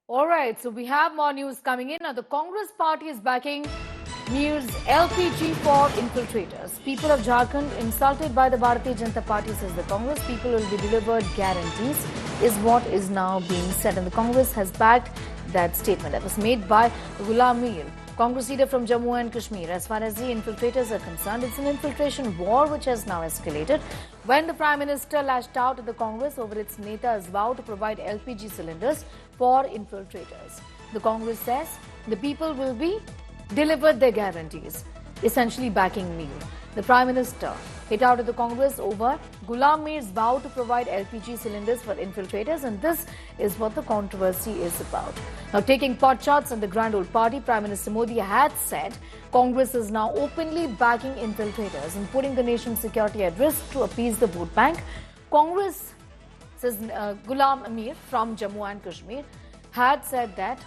All right, so we have more news coming in. Now, the Congress party is backing Mir's LPG for infiltrators. People of Jharkhand insulted by the Bharatiya Janata Party, says the Congress. People will be delivered guarantees, is what is now being said. And the Congress has backed that statement that was made by Ghulam Mir, Congress leader from Jammu and Kashmir. As far as the infiltrators are concerned, it's an infiltration war which has now escalated when the Prime Minister lashed out at the Congress over its Neta's vow to provide LPG cylinders for infiltrators. The Congress says the people will be delivered their guarantees, essentially backing Mir. The Prime Minister hit out at the Congress over Ghulam Mir's vow to provide LPG cylinders for infiltrators, and this is what the controversy is about. Now, taking pot shots at the Grand Old Party, Prime Minister Modi had said Congress is now openly backing infiltrators and putting the nation's security at risk to appease the vote bank. Congress, says Ghulam Mir from Jammu and Kashmir, had said that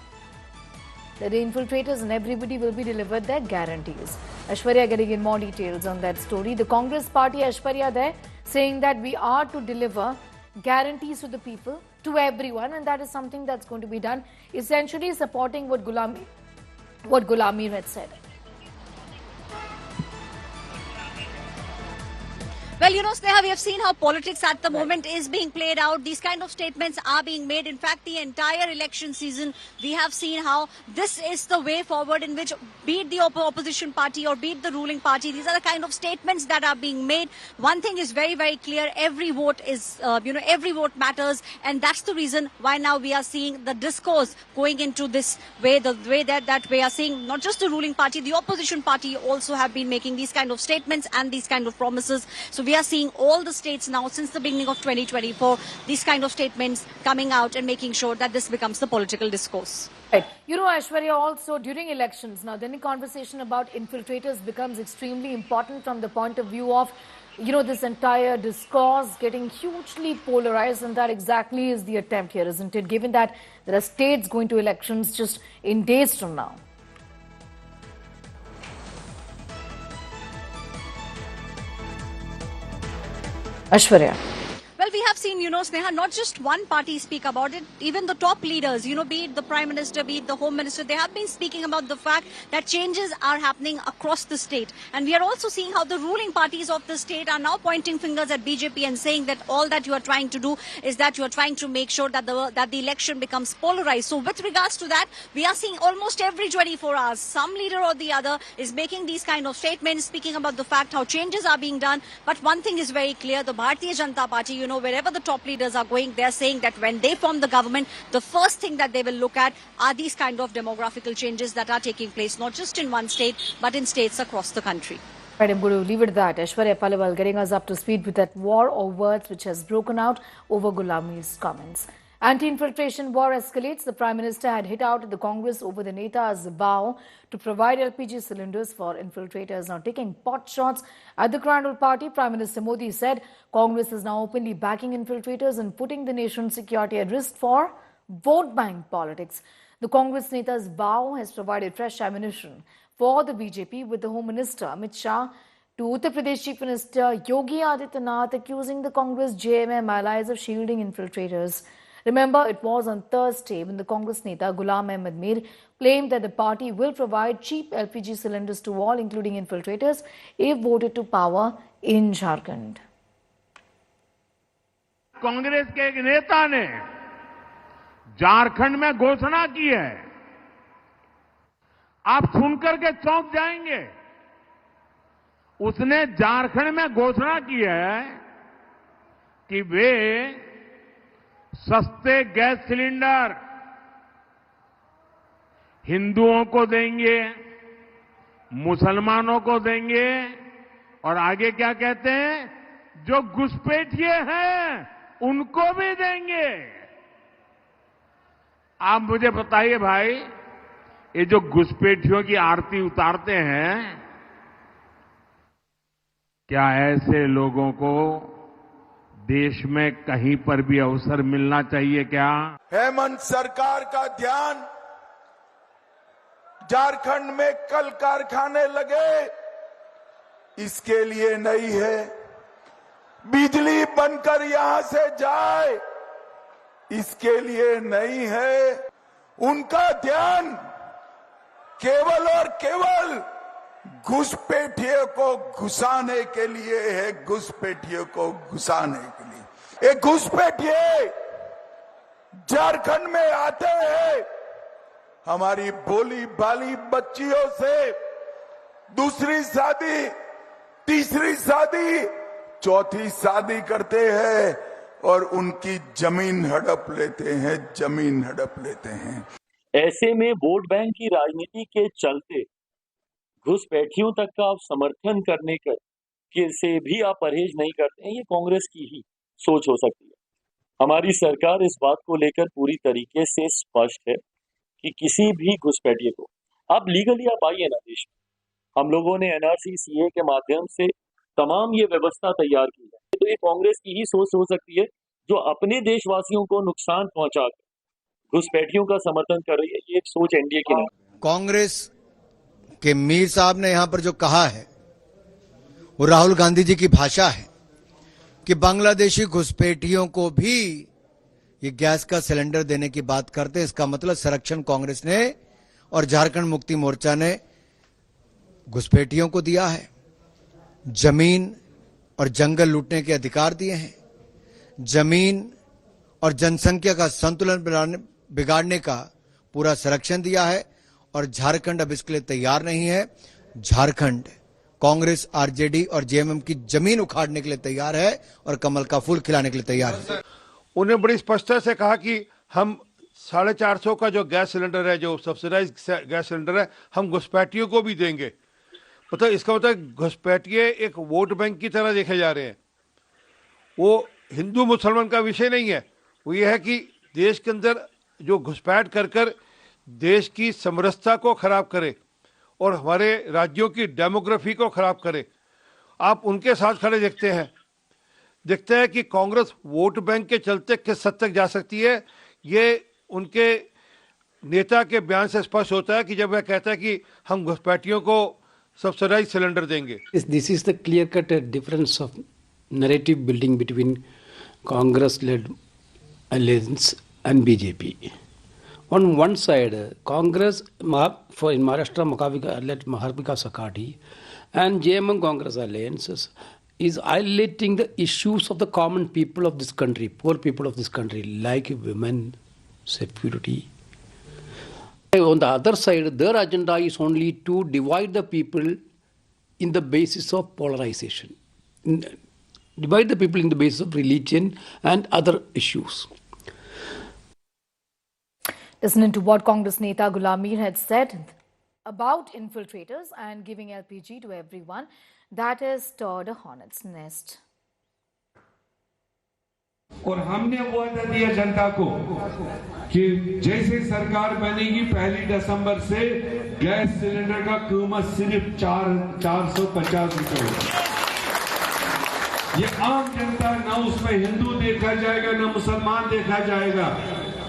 the infiltrators and everybody will be delivered their guarantees. Aishwarya getting in more details on that story. The Congress party, Aishwarya there, saying that we are to deliver guarantees to the people, to everyone, and that is something that's going to be done, essentially supporting what Ghulam Mir had said. Well, Sneha, we have seen how politics at the moment is being played out. These kind of statements are being made. In fact, the entire election season, we have seen how this is the way forward in which, be it the opposition party or be it the ruling party, these are the kind of statements that are being made. One thing is very, very clear. Every vote is, every vote matters. And that's the reason why now we are seeing the discourse going into this way, the way that we are seeing not just the ruling party, the opposition party also have been making these kind of statements and these kind of promises. So we are seeing all the states now, since the beginning of 2024, these kind of statements coming out and making sure that this becomes the political discourse. Right. Aishwarya, also during elections, now then the conversation about infiltrators becomes extremely important from the point of view of, this entire discourse getting hugely polarized, and that exactly is the attempt here, isn't it? Given that there are states going to elections just in days from now. Aishwarya. Well, we have seen, Sneha, not just one party speak about it. Even the top leaders, be it the Prime Minister, be it the Home Minister, they have been speaking about the fact that changes are happening across the state. And we are also seeing how the ruling parties of the state are now pointing fingers at BJP and saying that all that you are trying to do is that you are trying to make sure that the election becomes polarized. So with regards to that, we are seeing almost every 24 hours, some leader or the other is making these kind of statements, speaking about the fact how changes are being done. But one thing is very clear, the Bharatiya Janata Party, wherever the top leaders are going, they're saying that when they form the government, the first thing that they will look at are these kind of demographical changes that are taking place, not just in one state, but in states across the country. Right, I'm going to leave it at that. Aishwarya Paliwal getting us up to speed with that war of words which has broken out over Ghulam Mir's comments. Anti-infiltration war escalates. The Prime Minister had hit out at the Congress over the Neta's vow to provide LPG cylinders for infiltrators. Now, taking pot shots at the Grand Old Party, Prime Minister Modi said Congress is now openly backing infiltrators and putting the nation's security at risk for vote bank politics. The Congress Neta's vow has provided fresh ammunition for the BJP, with the Home Minister Amit Shah to Uttar Pradesh Chief Minister Yogi Adityanath accusing the Congress JMM allies of shielding infiltrators. Remember, it was on Thursday when the Congress Neta Ghulam Ahmed Mir claimed that the party will provide cheap LPG cylinders to all, including infiltrators, if voted to power in Jharkhand. Congress के एक नेता ने झारखंड में घोषणा की है, आप सुनकर के चौंक जाएंगे। उसने झारखंड में घोषणा की है कि वे सस्ते गैस सिलेंडर हिंदुओं को देंगे, मुसलमानों को देंगे, और आगे क्या कहते हैं, जो घुसपैठिए हैं उनको भी देंगे। आप मुझे बताइए भाई, ये जो घुसपैठियों की आरती उतारते हैं, क्या ऐसे लोगों को देश में कहीं पर भी अवसर मिलना चाहिए क्या? हेमंत सरकार का ध्यान झारखंड में कल कारखाने लगे, इसके लिए नहीं है। बिजली बनकर यहां से जाए, इसके लिए नहीं है। उनका ध्यान केवल और केवल घुसपैठियों को घुसाने के लिए है, घुसपैठियों को घुसाने के लिए। ये घुसपैठिए झारखंड में आते हैं, हमारी भोली भाली बच्चियों से दूसरी शादी, तीसरी शादी, चौथी शादी करते हैं और उनकी जमीन हड़प लेते हैं, जमीन हड़प लेते हैं। ऐसे में वोट बैंक की राजनीति के चलते घुसपैठियों तक का आप समर्थन करने से भी आप परहेज नहीं करते हैं, ये कांग्रेस की ही सोच हो सकती है। हमारी सरकार इस बात को लेकर पूरी तरीके से स्पष्ट है कि किसी भी घुसपैठिए को आप लीगली आप आइए ना देश में। हम लोगों ने एनआरसी सीए के माध्यम से तमाम ये व्यवस्था तैयार की है, तो ये कांग्रेस की ही सोच हो सकती है जो अपने देशवासियों को नुकसान पहुंचाकर घुसपैठियों का समर्थन कर रही है। ये एक सोच एनडीए की नहीं। कांग्रेस के मीर साहब ने यहां पर जो कहा है वो राहुल गांधी जी की भाषा है कि बांग्लादेशी घुसपैठियों को भी ये गैस का सिलेंडर देने की बात करते हैं। इसका मतलब संरक्षण कांग्रेस ने और झारखंड मुक्ति मोर्चा ने घुसपैठियों को दिया है, जमीन और जंगल लूटने के अधिकार दिए हैं, जमीन और जनसंख्या का संतुलन बिगाड़ने का पूरा संरक्षण दिया है और झारखंड अब इसके लिए तैयार नहीं है। झारखंड कांग्रेस, आरजेडी और जेएमएम की जमीन उखाड़ने के लिए तैयार है और कमल का फूल खिलाने के लिए तैयार है। उन्हें बड़ी स्पष्टता से कहा कि हम 450 का जो गैस सिलेंडर है, जो सब्सिडाइज गैस सिलेंडर है, हम घुसपैठियों को भी देंगे। मतलब इसका मतलब घुसपैठिए एक वोट बैंक की तरह देखे जा रहे हैं। वो हिंदू मुसलमान का विषय नहीं है, वो ये है कि देश के अंदर जो घुसपैठ कर कर देश की समरसता को खराब करे और हमारे राज्यों की डेमोग्राफी को खराब करे, आप उनके साथ खड़े देखते हैं कि कांग्रेस वोट बैंक के चलते किस हद तक जा सकती है। ये उनके नेता के बयान से स्पष्ट होता है कि जब वह कहता है कि हम घुसपैठियों को सब्सिडाइज सिलेंडर देंगे। This is the clear-cut difference of narrative building between Congress-led alliance and BJP. On one side, Congress for in Maharashtra led Maharvika Sakadi and JMM Congress alliances is highlighting the issues of the common people of this country, poor people of this country, like women, security. On the other side, their agenda is only to divide the people in the basis of polarization, divide the people in the basis of religion and other issues. Listening to what Congress Neta Ghulam Mir had said about infiltrators and giving LPG to everyone, that has stirred a hornet's nest. और हमने वादा दिया जनता को कि जैसे सरकार बनेगी 1 दिसंबर से गैस सिलेंडर का कीमत सिर्फ 450 रुपए होगा। ये आम जनता, ना उसमें हिंदू देखा जाएगा, ना मुसलमान देखा जाएगा,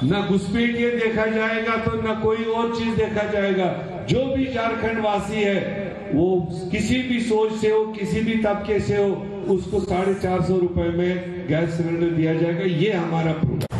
ना घुसपैठिए देखा जाएगा, तो ना कोई और चीज देखा जाएगा। जो भी झारखंड वासी है वो किसी भी सोच से हो, किसी भी तबके से हो, उसको 450 रुपए में गैस सिलेंडर दिया जाएगा। ये हमारा प्रोग्राम।